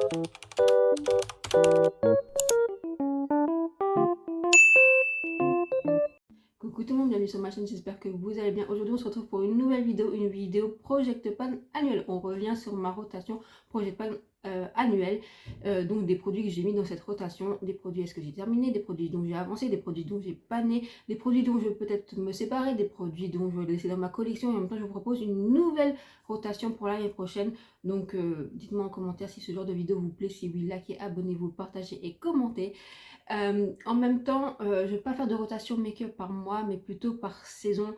Coucou tout le monde, bienvenue sur ma chaîne, j'espère que vous allez bien. Aujourd'hui on se retrouve pour une nouvelle vidéo Project Pan annuel. On revient sur ma rotation Project Pan annuelle, donc des produits que j'ai mis dans cette rotation, des produits est-ce que j'ai terminé, des produits dont j'ai avancé, des produits dont j'ai pané, des produits dont je vais peut-être me séparer, des produits dont je vais laisser dans ma collection, et en même temps je vous propose une nouvelle rotation pour l'année prochaine. Donc dites-moi en commentaire si ce genre de vidéo vous plaît, si oui, likez, abonnez-vous, partagez et commentez. En même temps, je ne vais pas faire de rotation make-up par mois, mais plutôt par saison.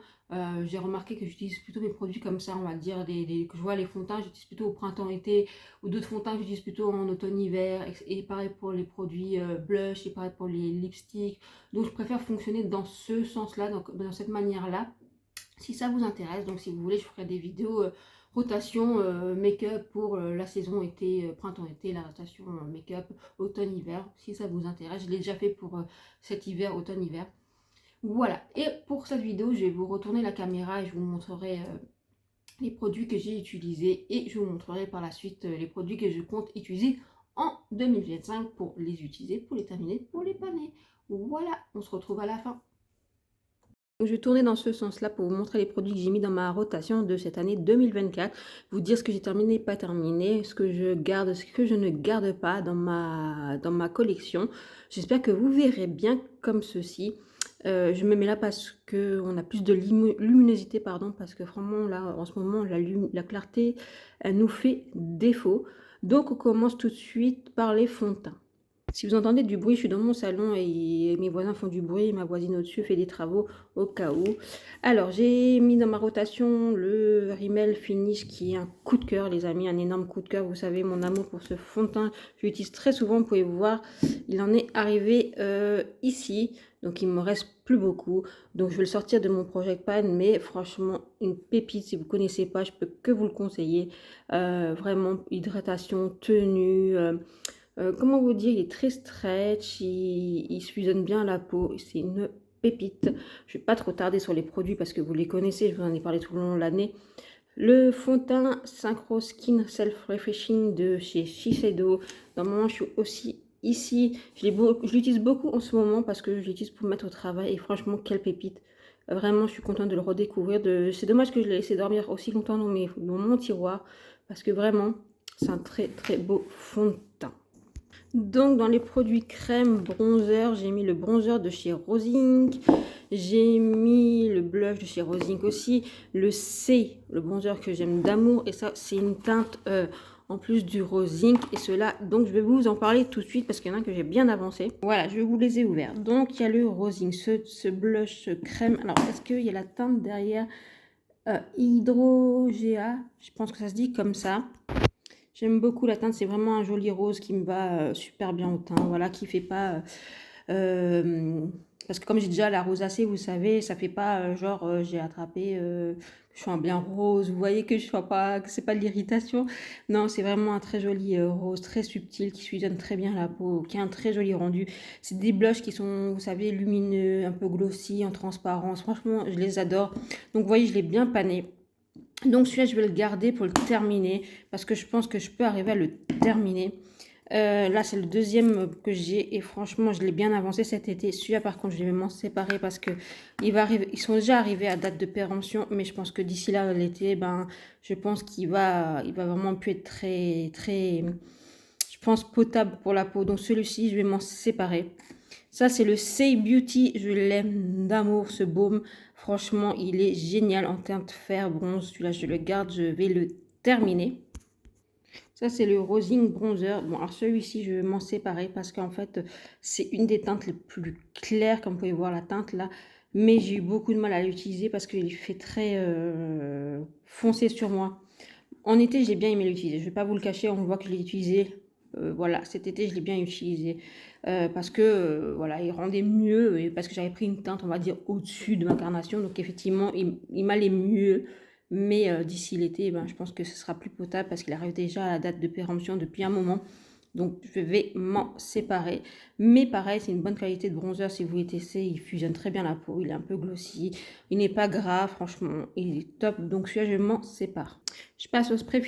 J'ai remarqué que j'utilise plutôt mes produits comme ça, on va dire, que je vois les fonds de teint, j'utilise plutôt au printemps-été, ou d'autres fonds de teint que j'utilise plutôt en automne-hiver, et pareil pour les produits blush, et pareil pour les lipsticks. Donc je préfère fonctionner dans ce sens-là, dans cette manière-là. Si ça vous intéresse, donc si vous voulez, je ferai des vidéos rotation make-up pour la saison été, printemps-été, la rotation make-up automne-hiver, si ça vous intéresse. Je l'ai déjà fait pour cet hiver, automne-hiver. Voilà, et pour cette vidéo, je vais vous retourner la caméra et je vous montrerai les produits que j'ai utilisés et je vous montrerai par la suite les produits que je compte utiliser en 2025 pour les utiliser, pour les terminer, pour les paner. Voilà, on se retrouve à la fin. Je vais tourner dans ce sens-là pour vous montrer les produits que j'ai mis dans ma rotation de cette année 2024. Vous dire ce que j'ai terminé, pas terminé, ce que je garde, ce que je ne garde pas dans ma collection. J'espère que vous verrez bien comme ceci. Je me mets là parce qu'on a plus de luminosité, pardon, parce que vraiment là, en ce moment, la clarté, elle nous fait défaut. Donc on commence tout de suite par les fonds de teint. Si vous entendez du bruit, je suis dans mon salon et mes voisins font du bruit. Ma voisine au-dessus fait des travaux au cas où. Alors, j'ai mis dans ma rotation le Rimmel Finish qui est un coup de cœur, les amis, un énorme coup de cœur. Vous savez, mon amour pour ce fond de teint, je l'utilise très souvent. Vous pouvez voir, il en est arrivé ici. Donc, il ne me reste plus beaucoup. Donc, je vais le sortir de mon Project Pan. Mais franchement, une pépite. Si vous ne connaissez pas, je peux que vous le conseiller. Vraiment, hydratation, tenue... comment vous dire, il est très stretch, il se fusionne bien à la peau, c'est une pépite. Je ne vais pas trop tarder sur les produits parce que vous les connaissez, je vous en ai parlé tout le long de l'année. Le fond de teint Synchro Skin Self Refreshing de chez Shiseido. Normalement, je suis aussi ici. Je l'utilise beaucoup en ce moment parce que je l'utilise pour me mettre au travail et franchement, quelle pépite. Vraiment, je suis contente de le redécouvrir. C'est dommage que je l'ai laissé dormir aussi longtemps dans mon tiroir parce que vraiment, c'est un très très beau fond de teint. Donc dans les produits crème, bronzer, j'ai mis le bronzer de chez Rosink. J'ai mis le blush de chez Rosink aussi. Le C, le bronzer que j'aime d'amour. Et ça, c'est une teinte en plus du Rosink. Et cela, donc je vais vous en parler tout de suite parce qu'il y en a que j'ai bien avancé. Voilà, je vous les ai ouverts. Donc il y a le Rosink, ce blush, ce crème. Alors, est-ce qu'il y a la teinte derrière Hydrogea? Je pense que ça se dit comme ça. J'aime beaucoup la teinte, c'est vraiment un joli rose qui me va super bien au teint, voilà, qui fait pas... parce que comme j'ai déjà la rosacée, vous savez, ça fait pas genre j'ai attrapé, je suis un bien rose, vous voyez que je sois pas, que c'est pas de l'irritation. Non, c'est vraiment un très joli rose, très subtil, qui fusionne très bien la peau, qui a un très joli rendu. C'est des blushs qui sont, vous savez, lumineux, un peu glossy, en transparence. Franchement, je les adore. Donc vous voyez, je l'ai bien pané. Donc celui-là, je vais le garder pour le terminer parce que je pense que je peux arriver à le terminer. Là, c'est le deuxième que j'ai et franchement, je l'ai bien avancé cet été. Celui-là, par contre, je vais m'en séparer parce que ils sont déjà arrivés à date de péremption, mais je pense que d'ici là, l'été, ben, je pense qu'il va vraiment plus être très, très, je pense, potable pour la peau. Donc celui-ci, je vais m'en séparer. Ça, c'est le Say Beauty. Je l'aime d'amour, ce baume. Franchement, il est génial en teinte fer bronze. Celui-là, je le garde. Je vais le terminer. Ça, c'est le Rosing Bronzer. Bon, alors celui-ci, je vais m'en séparer parce qu'en fait, c'est une des teintes les plus claires, comme vous pouvez voir la teinte là. Mais j'ai eu beaucoup de mal à l'utiliser parce qu'il fait très foncé sur moi. En été, j'ai bien aimé l'utiliser. Je ne vais pas vous le cacher, on voit que je l'ai utilisé. Voilà, cet été, je l'ai bien utilisé. Parce que, voilà, il rendait mieux. Et parce que j'avais pris une teinte, on va dire, au-dessus de ma carnation. Donc, effectivement, il m'allait mieux. Mais d'ici l'été, ben, je pense que ce sera plus potable parce qu'il arrive déjà à la date de péremption depuis un moment. Donc, je vais m'en séparer. Mais pareil, c'est une bonne qualité de bronzer. Si vous voulez tester, il fusionne très bien la peau. Il est un peu glossy. Il n'est pas gras, franchement. Il est top. Donc, celui-là, je m'en sépare. Je passe au spray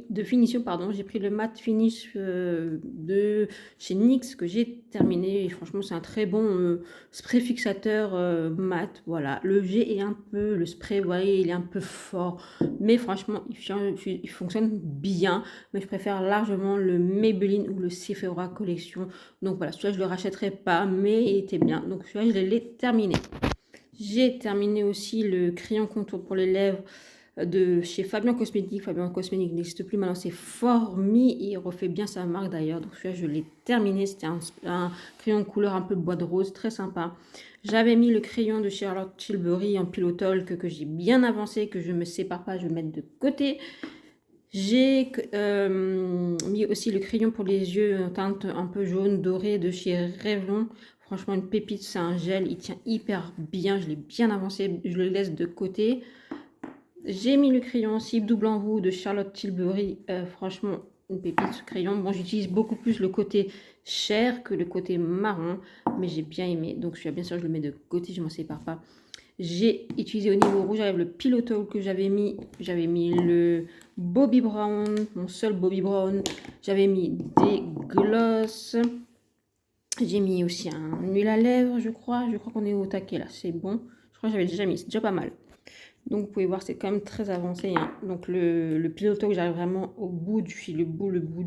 de finition, pardon. J'ai pris le matte finish de chez NYX que j'ai terminé. Et franchement, c'est un très bon spray fixateur mat. Voilà, le jet est un peu, le spray, vous voyez, il est un peu fort. Mais franchement, il fonctionne bien. Mais je préfère largement le Maybelline ou le Sephora Collection. Donc voilà, celui-là, je ne le rachèterai pas, mais il était bien. Donc celui-là, je l'ai terminé. J'ai terminé aussi le crayon contour pour les lèvres de chez Fabien Cosmétique. Fabien Cosmétique n'existe plus maintenant, c'est Formi. Il refait bien sa marque d'ailleurs. Donc celui-là, je l'ai terminé. C'était un crayon de couleur un peu bois de rose, très sympa. J'avais mis le crayon de Charlotte Tilbury en Pillow Talk que j'ai bien avancé, que je ne me sépare pas, je vais le mettre de côté. J'ai mis aussi le crayon pour les yeux en teinte un peu jaune doré de chez Revlon. Franchement, une pépite, c'est un gel, il tient hyper bien, je l'ai bien avancé, je le laisse de côté. J'ai mis le crayon cible double en roue de Charlotte Tilbury. Franchement, une pépite ce crayon. Bon, j'utilise beaucoup plus le côté chair que le côté marron, mais j'ai bien aimé. Donc, celui-là, bien sûr, je le mets de côté, je ne m'en sépare pas. J'ai utilisé au niveau rouge avec le Pillow Talk que j'avais mis. J'avais mis le Bobbi Brown, mon seul Bobbi Brown. J'avais mis des gloss. J'ai mis aussi un huile à lèvres, je crois. Je crois qu'on est au taquet là, c'est bon. Je crois que j'avais déjà mis, c'est déjà pas mal. Donc vous pouvez voir, c'est quand même très avancé. Hein. Donc le Pillow Talk, j'arrive vraiment au bout du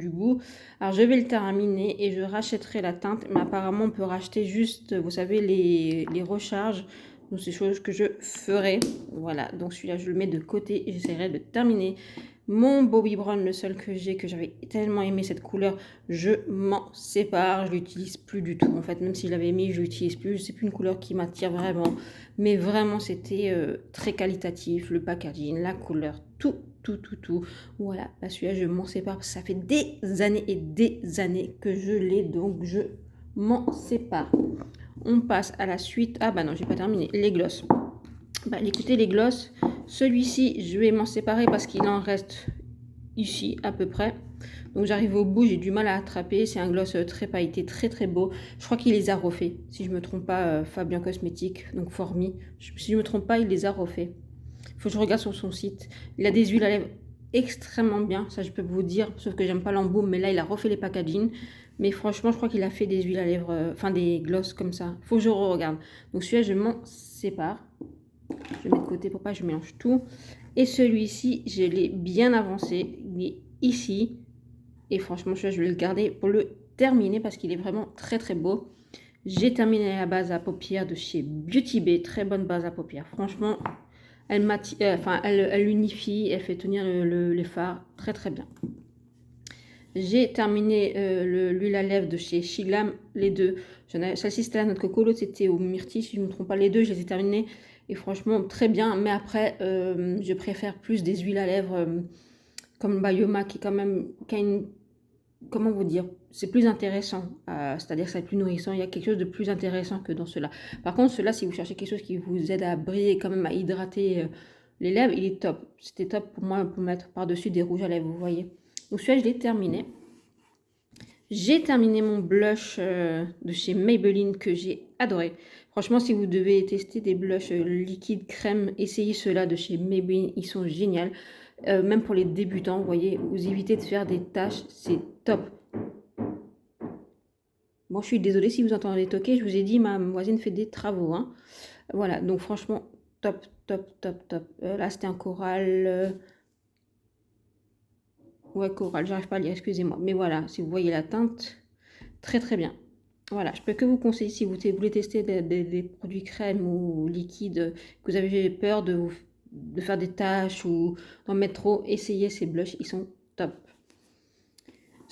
bout. Alors je vais le terminer et je rachèterai la teinte. Mais apparemment, on peut racheter juste, vous savez, les recharges. Donc c'est chose que je ferai. Voilà, donc celui-là, je le mets de côté et j'essaierai de terminer. Mon Bobbi Brown, le seul que j'ai, que j'avais tellement aimé cette couleur, je m'en sépare. Je l'utilise plus du tout. En fait, même si je l'avais mis, je l'utilise plus. C'est plus une couleur qui m'attire vraiment. Mais vraiment, c'était très qualitatif. Le packaging, la couleur, tout. Voilà, bah, celui-là, je m'en sépare. Parce que ça fait des années et des années que je l'ai. Donc, je m'en sépare. On passe à la suite. Ah bah non, j'ai pas terminé. Les glosses. Bah, écoutez, les glosses, celui-ci, je vais m'en séparer parce qu'il en reste ici à peu près. Donc j'arrive au bout, j'ai du mal à attraper. C'est un gloss très pailleté, très beau. Je crois qu'il les a refaits. Si je ne me trompe pas, Fabien Cosmétique, donc Formi. Si je ne me trompe pas, il les a refaits. Il faut que je regarde sur son site. Il a des huiles à lèvres extrêmement bien, ça je peux vous dire. Sauf que j'aime pas l'embout, mais là il a refait les packaging. Mais franchement, je crois qu'il a fait des huiles à lèvres, enfin des gloss comme ça. Il faut que je regarde. Donc celui-là, je m'en sépare. Je mets de côté pour pas que je mélange tout. Et celui-ci, je l'ai bien avancé. Il est ici. Et franchement, je vais le garder pour le terminer parce qu'il est vraiment très beau. J'ai terminé la base à paupières de chez Beauty Bay. Très bonne base à paupières. Franchement, elle unifie, elle fait tenir les fards très bien. J'ai terminé l'huile à lèvres de chez Shiglam, les deux. Celle-ci c'était la note coco, l'autre c'était au myrtille, si je ne me trompe pas. Les deux, je les ai terminés. Et franchement, très bien. Mais après, je préfère plus des huiles à lèvres comme Bayoma qui quand même, qui a une, comment vous dire, c'est plus intéressant. C'est-à-dire que c'est plus nourrissant. Il y a quelque chose de plus intéressant que dans cela. Par contre, cela, si vous cherchez quelque chose qui vous aide à briller, quand même à hydrater les lèvres, il est top. C'était top pour moi pour mettre par-dessus des rouges à lèvres, vous voyez. Donc celui-là, je l'ai terminé. J'ai terminé mon blush de chez Maybelline que j'ai adoré. Franchement, si vous devez tester des blushs liquides crème, essayez ceux-là de chez Maybelline. Ils sont géniaux. Même pour les débutants, vous voyez, vous évitez de faire des taches. C'est top. Bon, je suis désolée si vous entendez toquer. Je vous ai dit, ma voisine fait des travaux. Hein. Voilà, donc franchement, top. Là, c'était un coral... Ouais, coral, j'arrive pas à lire, excusez-moi. Mais voilà, si vous voyez la teinte, très bien. Voilà, je peux que vous conseiller si vous voulez tester des produits crème ou liquides, que vous avez peur de faire des taches ou d'en mettre trop, essayez ces blushs, ils sont top.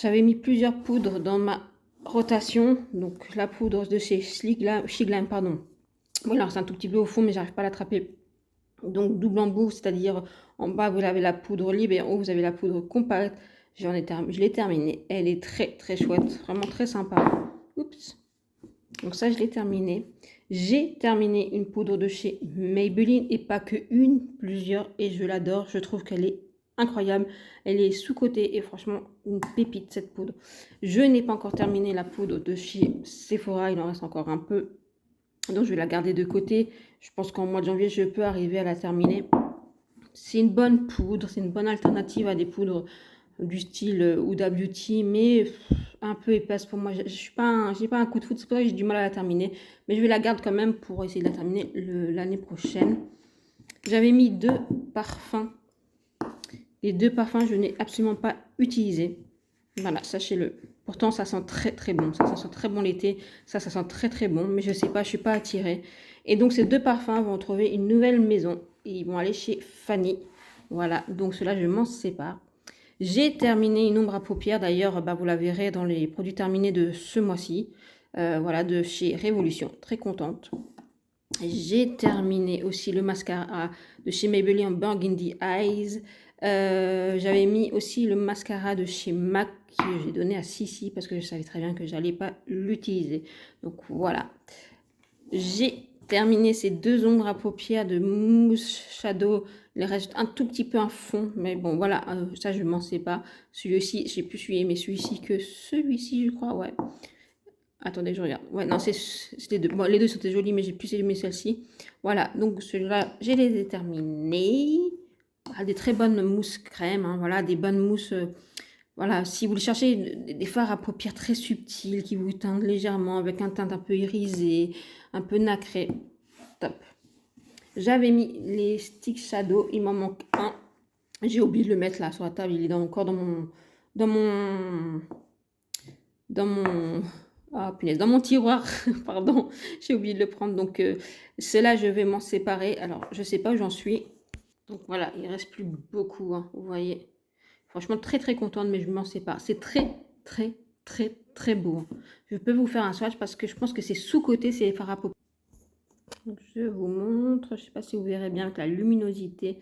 J'avais mis plusieurs poudres dans ma rotation. Donc la poudre de chez Shiglam, pardon. Voilà, c'est un tout petit peu au fond, mais j'arrive pas à l'attraper. Donc double embout, c'est-à-dire en bas vous avez la poudre libre et en haut vous avez la poudre compacte. Je l'ai terminée. Elle est très chouette, vraiment très sympa. Oups. Donc ça je l'ai terminé. J'ai terminé une poudre de chez Maybelline et pas que une, plusieurs, et je l'adore. Je trouve qu'elle est incroyable. Elle est sous-cotée et franchement une pépite cette poudre. Je n'ai pas encore terminé la poudre de chez Sephora, il en reste encore un peu. Donc je vais la garder de côté. Je pense qu'en mois de janvier, je peux arriver à la terminer. c'est une bonne poudre, c'est une bonne alternative à des poudres du style Huda Beauty, mais un peu épaisse pour moi. J'ai pas un coup de foudre, c'est pour ça que j'ai du mal à la terminer. Mais je vais la garder quand même pour essayer de la terminer l'année prochaine. J'avais mis 2 parfums. Les 2 parfums, je n'ai absolument pas utilisé. Voilà, sachez-le. Pourtant, ça sent très très bon. Ça sent très bon l'été. Ça sent très très bon. Mais je sais pas, je suis pas attirée. Et donc, ces 2 parfums vont trouver une nouvelle maison. Et ils vont aller chez Fanny. Voilà, donc cela, je m'en sépare. J'ai terminé une ombre à paupières. D'ailleurs, vous la verrez dans les produits terminés de ce mois-ci. Voilà, de chez Révolution. Très contente. J'ai terminé aussi le mascara de chez Maybelline en Burgundy Eyes. J'avais mis aussi le mascara de chez MAC que j'ai donné à Sissi parce que je savais très bien que j'allais pas l'utiliser. Donc voilà. J'ai terminé ces 2 ombres à paupières de Mousse Shadow. Il reste un tout petit peu un fond, mais bon voilà, ça je m'en sais pas. Celui-ci, j'ai plus aimé celui-ci que celui-ci, je crois, ouais. Attendez, je regarde. Ouais, non, c'est les deux. Bon, les deux c'était jolis, mais j'ai plus aimé celle-ci. Voilà, donc celui-là, j'ai les terminés. Voilà, des très bonnes mousses crème, hein, voilà, des bonnes mousses. Voilà, si vous voulez chercher des fards à paupières très subtils qui vous teintent légèrement avec un teint un peu irisé, un peu nacré, top. J'avais mis les sticks shadow, il m'en manque un. J'ai oublié de le mettre là sur la table, il est encore dans mon ah, punaise, dans mon tiroir, pardon, j'ai oublié de le prendre. Donc, cela, je vais m'en séparer. Alors, je sais pas où j'en suis. Donc, voilà, il reste plus beaucoup, hein, vous voyez. Franchement, très, très contente, mais je m'en sépare. C'est très, très, très, très beau, hein. Je peux vous faire un swatch parce que je pense que c'est sous-côté, c'est les fards à paupières. Donc, je vous montre. Je sais pas si vous verrez bien avec la luminosité.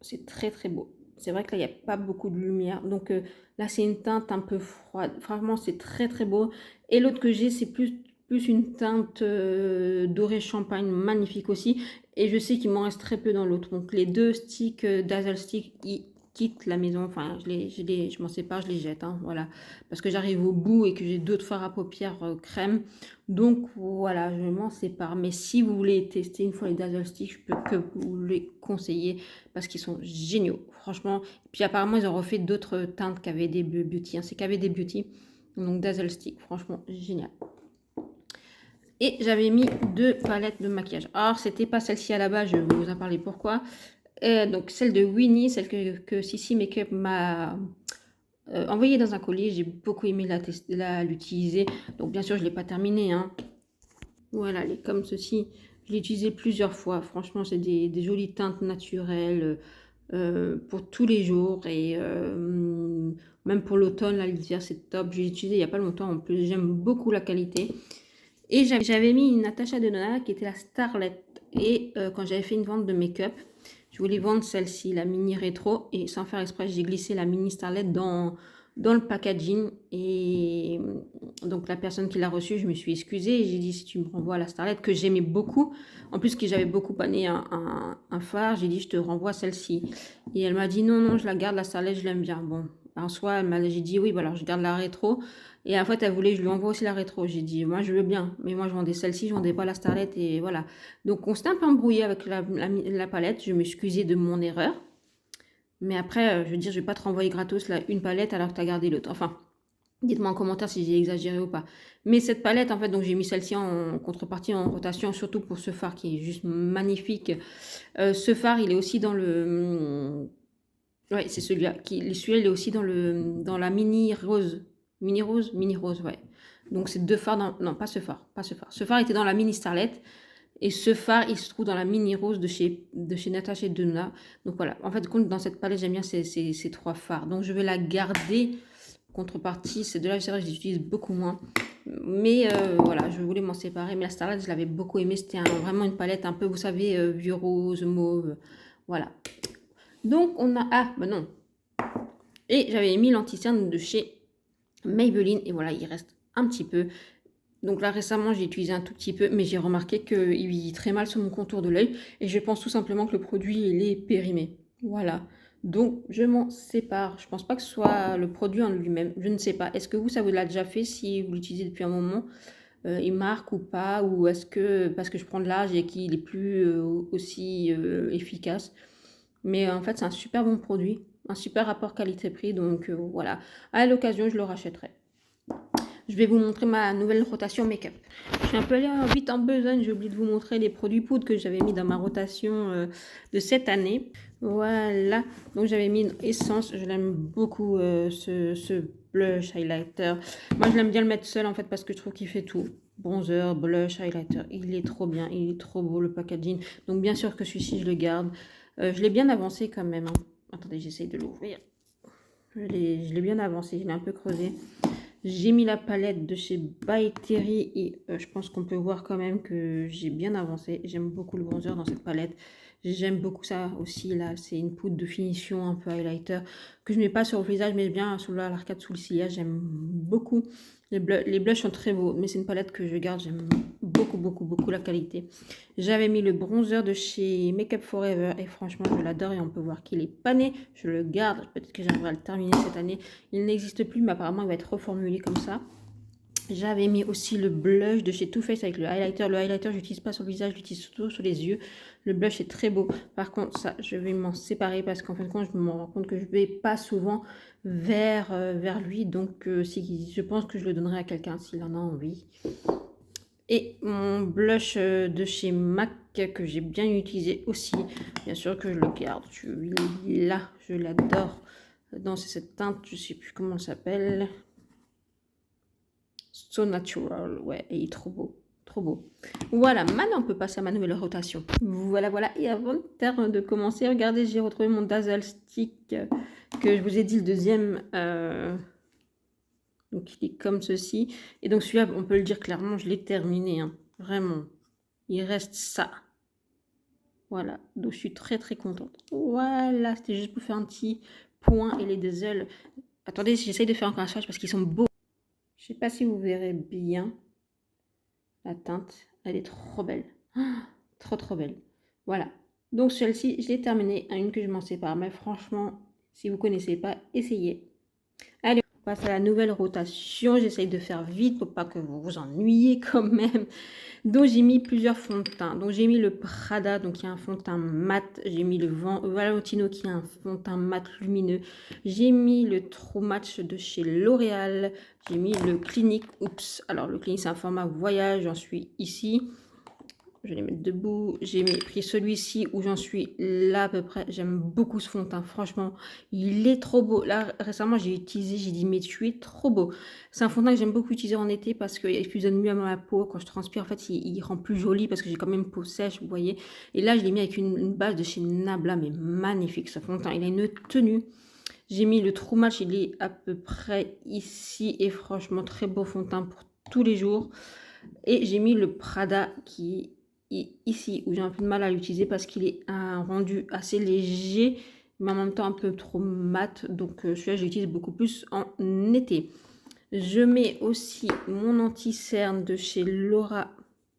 C'est très, très beau. C'est vrai que là, il n'y a pas beaucoup de lumière. Donc là, c'est une teinte un peu froide. Franchement, c'est très, très beau. Et l'autre que j'ai, c'est plus une teinte dorée champagne, magnifique aussi. Et je sais qu'il m'en reste très peu dans l'autre. Donc les 2 sticks Dazzle Stick, ils quittent la maison. Enfin, je m'en sépare, je les jette. Hein, voilà. Parce que j'arrive au bout et que j'ai d'autres fards à paupières crème. Donc voilà, je m'en sépare. Mais si vous voulez tester une fois les Dazzle Stick, je peux que vous les conseiller parce qu'ils sont géniaux, franchement. Puis apparemment, ils ont refait d'autres teintes qu'AVD Beauty, hein. C'est qu'AVD Beauty. Donc Dazzle Stick, franchement, génial. Et j'avais mis 2 palettes de maquillage. Alors, c'était pas celle-ci à la base, je vais vous en parler pourquoi. Donc, celle de Winnie, celle que Sissi Makeup m'a envoyée dans un colis. J'ai beaucoup aimé l'utiliser. Donc, bien sûr, je ne l'ai pas terminée, hein. Voilà, elle est comme ceci. Je l'ai utilisée plusieurs fois. Franchement, c'est des jolies teintes naturelles pour tous les jours. Et même pour l'automne, la litière, c'est top. Je l'ai utilisé il n'y a pas longtemps. En plus, j'aime beaucoup la qualité. Et j'avais mis une Natasha Denona qui était la Starlet. Et quand j'avais fait une vente de make-up, je voulais vendre celle-ci, la mini rétro. Et sans faire exprès, j'ai glissé la mini Starlet dans le packaging. Et donc la personne qui l'a reçue, je me suis excusée. Et j'ai dit, si tu me renvoies la Starlet, que j'aimais beaucoup. En plus, que j'avais beaucoup pané un phare, j'ai dit, je te renvoie celle-ci. Et elle m'a dit, non, non, je la garde, la Starlet, je l'aime bien. Bon, en soi, j'ai dit, oui, bah alors je garde la rétro. Et en fait, elle voulait, je lui envoie aussi la rétro. J'ai dit, moi, je veux bien. Mais moi, je vendais celle-ci, je vendais pas la Starlet. Et voilà. Donc, on s'est un peu embrouillé avec la palette. Je m'excusais de mon erreur. Mais après, je veux dire, je vais pas te renvoyer gratos là, une palette alors que tu as gardé l'autre. Enfin, dites-moi en commentaire si j'ai exagéré ou pas. Mais cette palette, en fait, donc j'ai mis celle-ci en contrepartie, en rotation, surtout pour ce fard qui est juste magnifique. Ce fard, il est aussi dans le... Ouais, c'est celui-là. Celui-là, il est aussi dans la mini rose. Mini rose, ouais. Donc c'est 2 fards dans... Non, pas ce phare, pas ce phare. Ce phare était dans la mini Starlet. Et ce phare, il se trouve dans la mini rose de chez Natasha Denona. Donc voilà, en fait, dans cette palette, j'aime bien ces 3 fards. Donc je vais la garder. Contrepartie, c'est de là, c'est vrai, je l'utilise beaucoup moins. Mais voilà, je voulais m'en séparer. Mais la Starlight, je l'avais beaucoup aimé. C'était vraiment une palette un peu, vous savez, vieux rose, mauve. Voilà. Donc on a... Ah, bah non. Et j'avais mis l'anti-cerne de chez Maybelline. Et voilà, il reste un petit peu. Donc là, récemment, j'ai utilisé un tout petit peu, mais j'ai remarqué qu'il vit très mal sur mon contour de l'œil. Et je pense tout simplement que le produit, il est périmé. Voilà. Donc, je m'en sépare. Je pense pas que ce soit le produit en lui-même. Je ne sais pas. Est-ce que ça vous l'a déjà fait si vous l'utilisez depuis un moment? Il marque ou pas? Ou est-ce que, parce que je prends de l'âge et qu'il est plus aussi efficace? Mais en fait, c'est un super bon produit, un super rapport qualité-prix. Donc voilà, à l'occasion, je le rachèterai. Je vais vous montrer ma nouvelle rotation make-up. Je suis un peu allée vite en besogne. J'ai oublié de vous montrer les produits poudre que j'avais mis dans ma rotation de cette année. Voilà. Donc j'avais mis une Essence. Je l'aime beaucoup ce blush highlighter. Moi je l'aime bien le mettre seul en fait parce que je trouve qu'il fait tout. Bronzer, blush, highlighter. Il est trop bien. Il est trop beau le packaging. Donc bien sûr que celui-ci je le garde. Je l'ai bien avancé quand même. Hein. Attendez, j'essaye de l'ouvrir. Je l'ai bien avancé. Je l'ai un peu creusé. J'ai mis la palette de chez By Terry et je pense qu'on peut voir quand même que j'ai bien avancé. J'aime beaucoup le bronzer dans cette palette. J'aime beaucoup ça aussi. Là, c'est une poudre de finition un peu highlighter que je ne mets pas sur le visage, mais bien sous l'arcade, sous le ciliage. J'aime beaucoup. Les blushs sont très beaux, mais c'est une palette que je garde. J'aime beaucoup la qualité. J'avais mis le bronzer de chez Makeup Forever et franchement, je l'adore et on peut voir qu'il est pané. Je le garde. Peut-être que j'aimerais le terminer cette année. Il n'existe plus, mais apparemment, il va être reformulé comme ça. J'avais mis aussi le blush de chez Too Faced avec le highlighter. Le highlighter, je l'utilise pas sur le visage, je l'utilise surtout sur les yeux. Le blush est très beau. Par contre, ça, je vais m'en séparer parce qu'en fin de compte, je me rends compte que je vais pas souvent vers lui. Donc, je pense que je le donnerai à quelqu'un s'il en a envie. Et mon blush de chez MAC que j'ai bien utilisé aussi. Bien sûr que je le garde. Il est là, je l'adore. Non, c'est cette teinte, je sais plus comment elle s'appelle. So Natural, ouais, et il est trop beau, trop beau. Voilà, maintenant on peut passer à ma nouvelle rotation. Voilà, et avant de commencer, regardez, j'ai retrouvé mon Dazzle Stick que je vous ai dit, le deuxième, donc il est comme ceci. Et donc celui-là, on peut le dire clairement, je l'ai terminé, hein, vraiment. Il reste ça. Voilà, donc je suis très contente. Voilà, c'était juste pour faire un petit point et les Dazzle. Attendez, j'essaye de faire encore un swatch parce qu'ils sont beaux. Je sais pas si vous verrez bien la teinte. Elle est trop belle. Trop belle. Voilà. Donc celle-ci, je l'ai terminée. Une que je m'en sépare. Mais franchement, si vous ne connaissez pas, essayez. Allez, on passe à la nouvelle rotation. J'essaye de faire vite pour pas que vous vous ennuyiez quand même. Donc j'ai mis plusieurs fonds de teint. Donc j'ai mis le Prada, donc il y a un fond de teint mat. J'ai mis le Valentino qui a un fond de teint mat lumineux. J'ai mis le True Match de chez L'Oréal. J'ai mis le Clinique. Oups. Alors le Clinique c'est un format voyage. J'en suis ici. Je vais les mettre debout. J'ai pris celui-ci où j'en suis là à peu près. J'aime beaucoup ce fond de teint. Franchement, il est trop beau. Là, récemment, j'ai utilisé. J'ai dit, mais tu es trop beau. C'est un fond de teint que j'aime beaucoup utiliser en été parce qu'il fusionne mieux à ma peau. Quand je transpire, en fait, il rend plus joli parce que j'ai quand même une peau sèche, vous voyez. Et là, je l'ai mis avec une base de chez Nabla, mais magnifique ce fond de teint. Il a une tenue. J'ai mis le True Match, il est à peu près ici. Et franchement, très beau fond de teint pour tous les jours. Et j'ai mis le Prada qui est ici, où j'ai un peu de mal à l'utiliser parce qu'il est un rendu assez léger, mais en même temps un peu trop mat. Donc celui-là, j'utilise beaucoup plus en été. Je mets aussi mon anti-cerne de chez Laura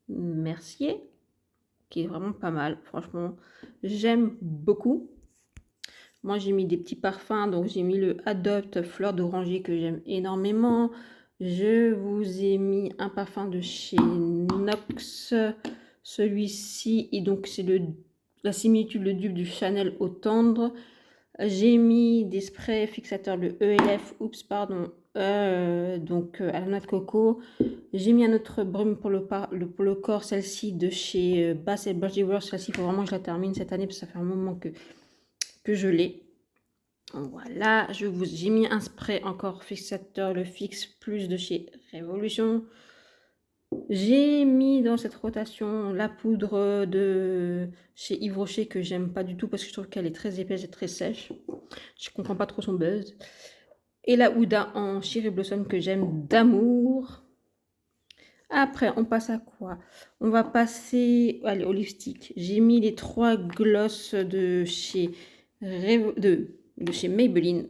Mercier, qui est vraiment pas mal. Franchement, j'aime beaucoup. Moi, j'ai mis des petits parfums. Donc, j'ai mis le Adopt Fleur d'Oranger que j'aime énormément. Je vous ai mis un parfum de chez Nox. Celui-ci, et donc c'est la similitude, le dupe du Chanel Eau Tendre. J'ai mis des sprays fixateurs, le ELF, donc à la noix de coco. J'ai mis un autre brume pour le corps, celle-ci de chez Bath Body Works. Celle-ci, il faut vraiment que je la termine cette année parce que ça fait un moment que je l'ai. Voilà, j'ai mis un spray encore fixateur, le Fix Plus de chez Révolution. J'ai mis dans cette rotation la poudre de chez Yves Rocher que j'aime pas du tout parce que je trouve qu'elle est très épaisse et très sèche. Je comprends pas trop son buzz. Et la Huda en Cherry Blossom que j'aime d'amour. Après, on passe à quoi? On va passer au lipstick. J'ai mis les 3 gloss de chez Maybelline.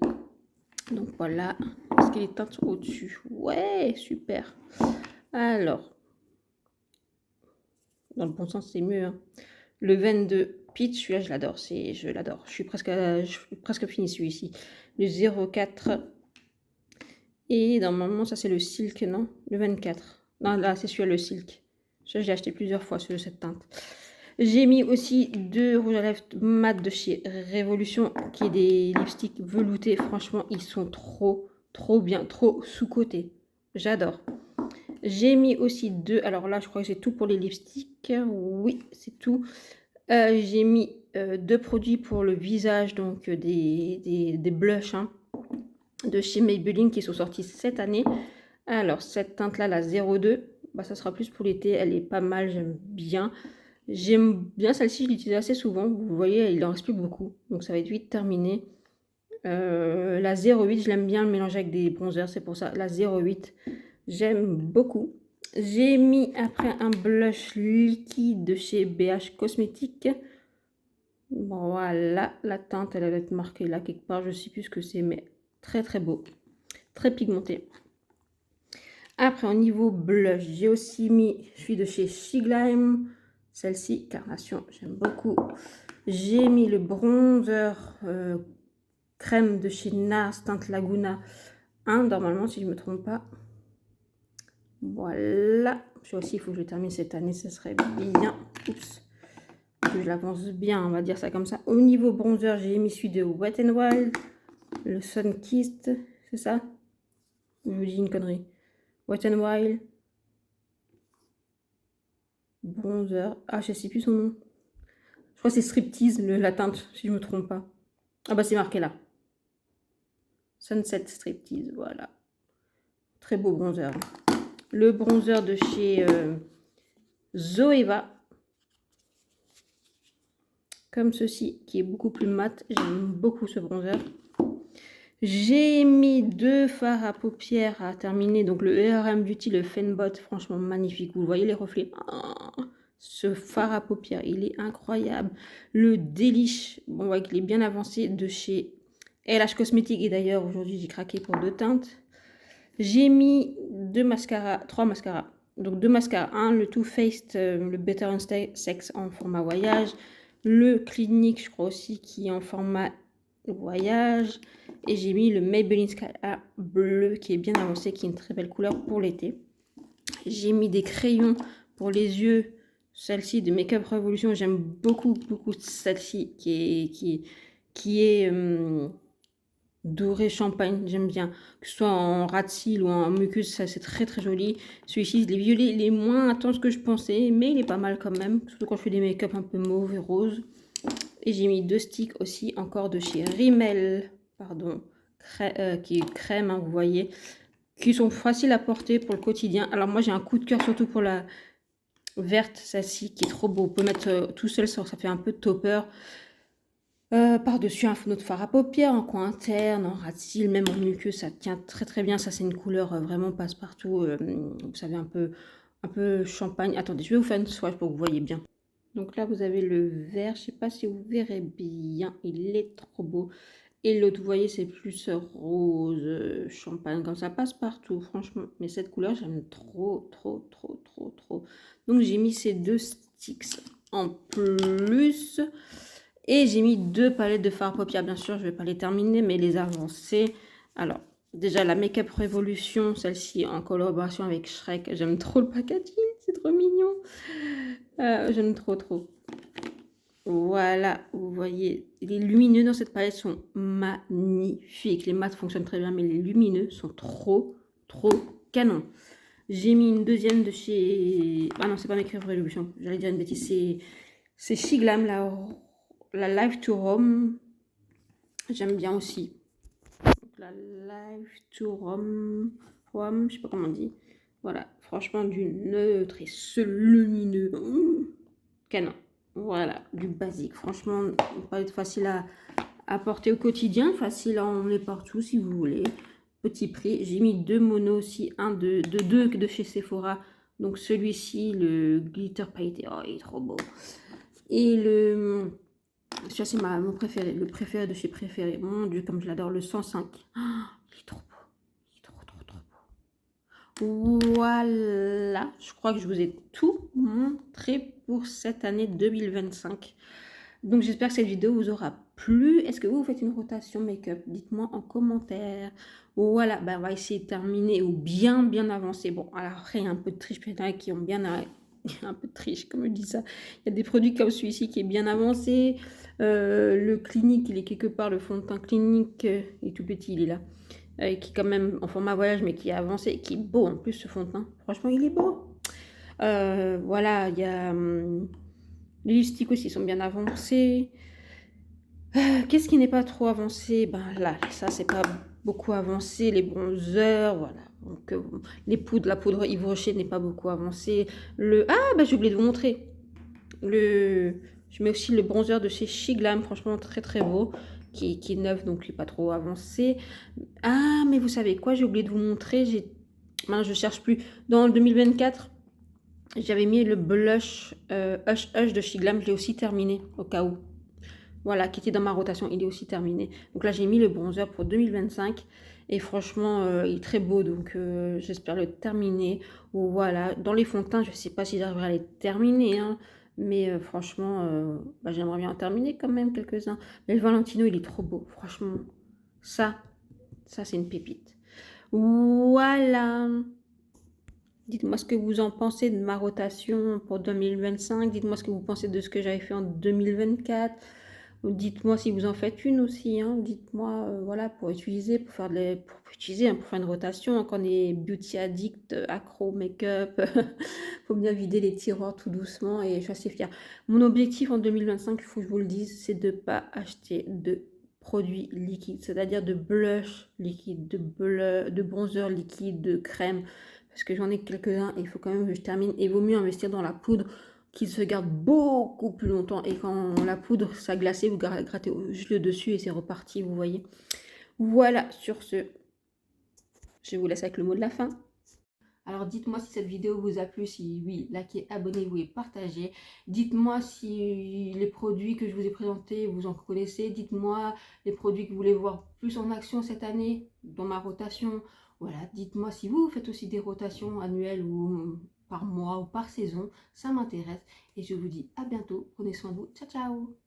Donc voilà. Est-ce qu'il est teintes au-dessus? Ouais, super. Alors, dans le bon sens, c'est mieux. Hein. Le 22 Peach, celui-là, je l'adore. Je l'adore. Je suis presque fini celui-ci. Le 04. Et normalement, ça, c'est le Silk, non? Le 24. Non, là, c'est celui-là, le Silk. Ça, je l'ai acheté plusieurs fois, cette teinte. J'ai mis aussi 2 rouges à lèvres mat de chez Révolution, qui est des lipsticks veloutés. Franchement, ils sont trop bien, trop sous-cotés. J'adore. J'ai mis aussi 2, alors là, je crois que j'ai tout pour les lipsticks. Oui, c'est tout. J'ai mis 2 produits pour le visage, donc des blushs hein, de chez Maybelline qui sont sortis cette année. Alors, cette teinte-là, la 02, bah, ça sera plus pour l'été. Elle est pas mal, j'aime bien. J'aime bien celle-ci, je l'utilise assez souvent. Vous voyez, il en reste plus beaucoup. Donc, ça va être vite terminé. La 08, je l'aime bien le mélanger avec des bronzers. C'est pour ça, la 08, j'aime beaucoup. J'ai mis après un blush liquide de chez BH Cosmetics. Voilà, la teinte, elle va être marquée là quelque part. Je ne sais plus ce que c'est, mais très très beau. Très pigmenté. Après, au niveau blush, j'ai aussi mis, je suis de chez Shiglime, celle-ci, Carnation, j'aime beaucoup. J'ai mis le bronzer crème de chez NARS, teinte Laguna 1, normalement, si je ne me trompe pas. Voilà, je aussi, il faut que je termine cette année, ce serait bien. Oups, que je l'avance bien, on va dire ça comme ça. Au niveau bronzer, j'ai mis celui de Wet n Wild, le Sun Kissed, c'est ça? Je vous dis une connerie. Wet n Wild. Bronzer. Ah, je sais plus son nom. Je crois que c'est Striptease, la teinte, si je me trompe pas. Ah bah c'est marqué là. Sunset Striptease, voilà. Très beau bronzer. Le bronzer de chez Zoeva. Comme ceci, qui est beaucoup plus mat. J'aime beaucoup ce bronzer. J'ai mis 2 fards à paupières à terminer. Donc le ERM Beauty, le Fenbot, franchement magnifique. Vous voyez les reflets. Ce fard à paupières, il est incroyable. Le Delish, bon, on voit qu'il est bien avancé, de chez LH Cosmetics. Et d'ailleurs, aujourd'hui, j'ai craqué pour 2 teintes. J'ai mis 3 mascaras. Donc 2 mascaras. Un, le Too Faced, le Better and Sex en format voyage. Le Clinique, je crois aussi, qui est en format voyage. Et j'ai mis le Maybelline Sky bleu, qui est bien avancé, qui est une très belle couleur pour l'été. J'ai mis des crayons pour les yeux. Celle-ci de Make Up Revolution, j'aime beaucoup celle-ci qui est doré champagne, j'aime bien. Que ce soit en ras de cils ou en mucus, ça c'est très joli. Celui-ci, les violets, il est moins intense que je pensais, mais il est pas mal quand même. Surtout quand je fais des make-up un peu mauve et rose. Et j'ai mis 2 sticks aussi, encore de chez Rimmel, pardon, qui est crème, hein, vous voyez, qui sont faciles à porter pour le quotidien. Alors moi j'ai un coup de cœur surtout pour la verte, celle-ci qui est trop beau. On peut mettre tout seul, ça fait un peu de topper. Par-dessus un autre fard à paupières, en coin interne, en ras de cils, même en muqueux, ça tient très bien. Ça c'est une couleur vraiment passe-partout, vous savez, un peu champagne. Attendez, je vais vous faire une swatch pour que vous voyez bien. Donc là vous avez le vert, je sais pas si vous verrez bien, il est trop beau. Et l'autre, vous voyez, c'est plus rose, champagne, comme ça passe partout, franchement. Mais cette couleur, j'aime trop. Donc j'ai mis ces 2 sticks en plus. Et j'ai mis 2 palettes de fard à paupières, bien sûr, je ne vais pas les terminer, mais les avancer. Alors, déjà la Make Up Revolution, celle-ci en collaboration avec Shrek. J'aime trop le packaging, c'est trop mignon. J'aime trop. Voilà, vous voyez, les lumineux dans cette palette sont magnifiques. Les mats fonctionnent très bien, mais les lumineux sont trop canon. J'ai mis une deuxième de chez... Ah non, c'est pas Make Up Revolution, j'allais dire une bêtise. C'est Shiglam, la Live to Rome. J'aime bien aussi. Donc, la Live to Rome, je sais pas comment on dit. Voilà, franchement, du neutre et ce lumineux. Canon. Voilà, du basique. Franchement, pas être facile à porter au quotidien, facile à emmener partout si vous voulez. Petit prix. J'ai mis 2 monos aussi, un de chez Sephora. Donc celui-ci, le glitter pailleté. Oh, il est trop beau. Et ça c'est mon préféré, le préféré de chez Préféré. Mon Dieu, comme je l'adore, le 105. Oh, il est trop beau. Il est trop beau. Voilà, je crois que je vous ai tout montré pour cette année 2025. Donc j'espère que cette vidéo vous aura plu. Est-ce que vous faites une rotation make-up? Dites-moi en commentaire. Voilà, ben on va essayer de terminer ou bien avancer. Bon, alors après il y a un peu de triche qui ont bien un peu de triche, comme je dis ça. Il y a des produits comme celui-ci qui est bien avancé. Le clinique, il est quelque part, le fond de teint clinique est tout petit, il est là. Qui est quand même en format voyage, mais qui est avancé, qui est beau en plus, ce fond de teint. Franchement, il est beau. Voilà, il y a les lipsticks aussi sont bien avancés. Qu'est-ce qui n'est pas trop avancé? Ben là, ça, c'est pas beaucoup avancé. Les bronzers, voilà. Donc, les poudres, la poudre Yves Rocher n'est pas beaucoup avancée. Ah, bah, j'ai oublié de vous montrer. Je mets aussi le bronzer de chez Shiglam, franchement très très beau, qui est neuf, donc il n'est pas trop avancé. Ah, mais vous savez quoi, j'ai oublié de vous montrer, maintenant je cherche plus. Dans le 2024, j'avais mis le blush Hush Hush de Shiglam, je l'ai aussi terminé, au cas où. Voilà, qui était dans ma rotation, il est aussi terminé. Donc là, j'ai mis le bronzer pour 2025. Et franchement, il est très beau, donc j'espère le terminer. Ou voilà, dans les fonds de teint, je ne sais pas si j'arriverai à les terminer, hein, mais franchement, bah, j'aimerais bien en terminer quand même quelques-uns. Mais le Valentino, il est trop beau, franchement. Ça c'est une pépite. Voilà. Dites-moi ce que vous en pensez de ma rotation pour 2025. Dites-moi ce que vous pensez de ce que j'avais fait en 2024. Dites-moi si vous en faites une aussi, hein. Dites-moi, voilà, pour utiliser, pour faire pour faire une rotation, quand on est beauty addict, accro, make-up, faut bien vider les tiroirs tout doucement et je suis assez fière. Mon objectif en 2025, il faut que je vous le dise, c'est de ne pas acheter de produits liquides, c'est-à-dire de blush liquide, de bronzer liquide, de crème, parce que j'en ai quelques-uns et il faut quand même que je termine. Et il vaut mieux investir dans la poudre qui se garde beaucoup plus longtemps. Et quand la poudre s'est glacée, vous grattez juste le dessus et c'est reparti, vous voyez. Voilà, sur ce, je vous laisse avec le mot de la fin. Alors dites-moi si cette vidéo vous a plu, si oui, likez, abonnez-vous et partagez. Dites-moi si les produits que je vous ai présentés, vous en connaissez. Dites-moi les produits que vous voulez voir plus en action cette année, dans ma rotation. Voilà, dites-moi si vous faites aussi des rotations annuelles ou par mois ou par saison. Ça m'intéresse. Et je vous dis à bientôt. Prenez soin de vous. Ciao, ciao!